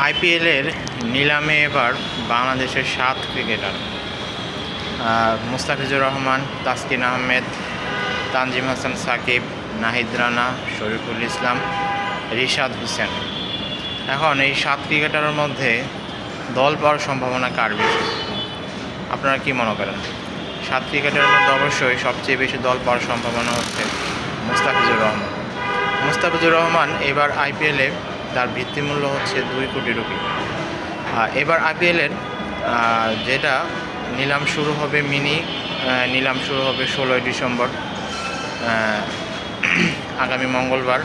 আইপিএলের নিলামে এবার বাংলাদেশের 7 ক্রিকেটার মুস্তাফিজুর রহমান, তাসকিন আহমেদ, তানজিম হাসান সাকিব, নাহিদ রানা, শরীফুল ইসলাম, রিশাদ হোসেন। এখন এই 7 ক্রিকেটারের মধ্যে দল পাওয়ার সম্ভাবনা কার বেশি? আপনারা কি মনে করেন? 7 ক্রিকেটারের মধ্যে অবশ্যই সবচেয়ে বেশি দল পাওয়ার সম্ভাবনা হচ্ছে মুস্তাফিজুর রহমান। মুস্তাফিজুর রহমান এবার আইপিএলে তার ভিত্তিমূল্য হচ্ছে 2 কোটি রুপি। এবার আইপিএলের যেটা নিলাম শুরু হবে, নিলাম শুরু হবে 16ই ডিসেম্বর, আগামী মঙ্গলবার।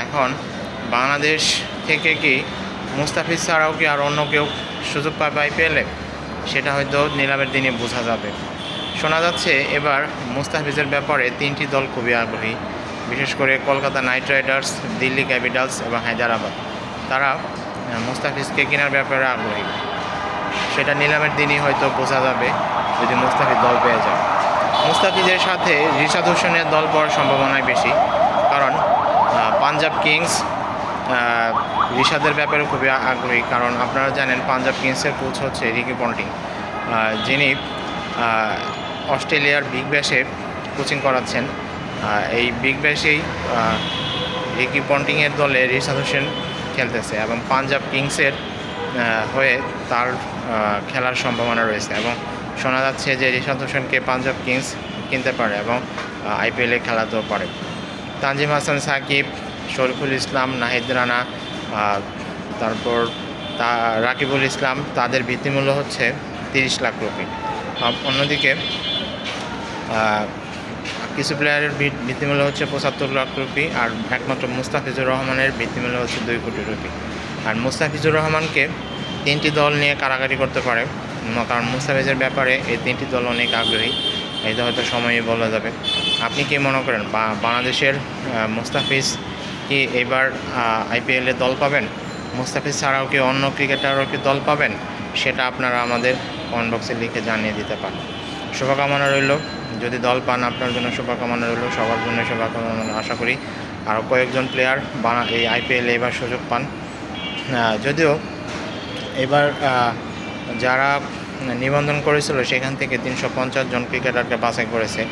এখন বাংলাদেশ থেকে কি মুস্তাফিজ ছাড়াও কি আর অন্য কেউ সুযোগ পাবে আইপিএলে? সেটা হয়তো নিলামের দিনে বোঝা যাবে। শোনা যাচ্ছে এবার মুস্তাফিজের ব্যাপারে 3টি দল খুবই আগ্রহী, বিশেষ করে Kolkata night Riders, Delhi Capitals এবং হায়দ্রাবাদ। তারা মুস্তাফিজকে কেনার ব্যাপারে আগ্রহী। সেটা নিলামের দিনই হয়তো বোঝা যাবে যদি মুস্তাফিজ দল পেয়ে যায়। মুস্তাফিজের সাথে রিশাদ হোসেনের দল পাওয়ার সম্ভাবনাই বেশি, কারণ পাঞ্জাব কিংস রিশাদের ব্যাপারে খুবই আগ্রহী। কারণ আপনারা জানেন পাঞ্জাব কিংসের কোচ হচ্ছে রিকি পন্টিং, যিনি অস্ট্রেলিয়ার বিগ ব্যাশে কোচিং করাচ্ছেন। এই বিগ ব্যাশেই রিকি পন্টিংয়ের দলে রিশাদ হোসেন খেলতেছে এবং পাঞ্জাব কিংসের হয়ে তার খেলার সম্ভাবনা রয়েছে এবং শোনা যাচ্ছে যে রিশাদ হোসেনকে পাঞ্জাব কিংস কিনতে পারে এবং আইপিএলে খেলাতেও পারে। তানজিম হাসান সাকিব, শরীফুল ইসলাম, নাহিদ রানা, তারপর রাকিবুল ইসলাম, তাদের ভিত্তিমূল্য হচ্ছে 30 লাখ রুপি। অন্যদিকে কিছু প্লেয়ারের ভিত্তিমূল্য হচ্ছে 75 লাখ রুপি, আর একমাত্র মুস্তাফিজুর রহমানের ভিত্তিমূল্য হচ্ছে 2 কোটি রুপি। আর মুস্তাফিজুর রহমানকে 3টি দল নিয়ে কারাকারি করতে পারে, কারণ মুস্তাফিজের ব্যাপারে এই 3টি দল অনেক আগ্রহী। এটা হয়তো সময়ই বলা যাবে। আপনি কি মনে করেন বাংলাদেশের মুস্তাফিজ কি এবার আইপিএলে দল পাবেন? মুস্তাফিজ ছাড়াও কি অন্য ক্রিকেটারও কি দল পাবেন? সেটা আপনারা আমাদের কমেন্ট বক্সে লিখে জানিয়ে দিতে পারেন। শুভকামনা রইল, যদি দল পান আপনার জন্য শুভকামনা রইল, সবার জন্য শুভকামনা। আশা করি আরও কয়েকজন প্লেয়ার এই আইপিএলে এবার সুযোগ পান। যদিও এবার যারা নিবন্ধন করেছিল সেখান থেকে 350 জন ক্রিকেটারকে বাছাই করেছে।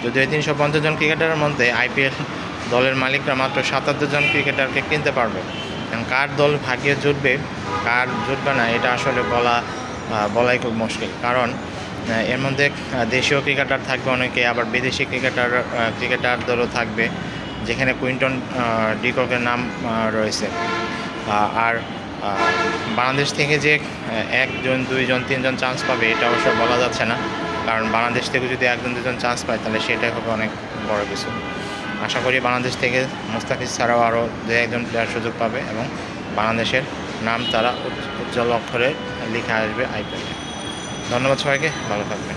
যদিও এই 350 জন ক্রিকেটারের মধ্যে আইপিএল দলের মালিকরা মাত্র 77 জন ক্রিকেটারকে কিনতে পারবে। কার দল ভাগ্যে জুটবে, কার জুটবে না, এটা আসলে বলাই খুব মুশকিল। কারণ এর মধ্যে দেশীয় ক্রিকেটার থাকবে অনেকে, আবার বিদেশি ক্রিকেটারদেরও থাকবে, যেখানে কুইন্টন ডিককের নাম রয়েছে। আর বাংলাদেশ থেকে যে 1 জন, 2 জন, 3 জন চান্স পাবে এটা অবশ্য বলা যাচ্ছে না, কারণ বাংলাদেশ থেকে যদি 1 জন, 2 জন চান্স পায় তাহলে সেটাই হবে অনেক বড় কিছু। আশা করি বাংলাদেশ থেকে মুস্তাফিজ ছাড়াও আরও 2-1 জন প্লেয়ার সুযোগ পাবে এবং বাংলাদেশের নাম তারা উজ্জ্বল অক্ষরে লিখে আসবে আইপিএলে। ধন্যবাদ সবাইকে, ভালো থাকবেন।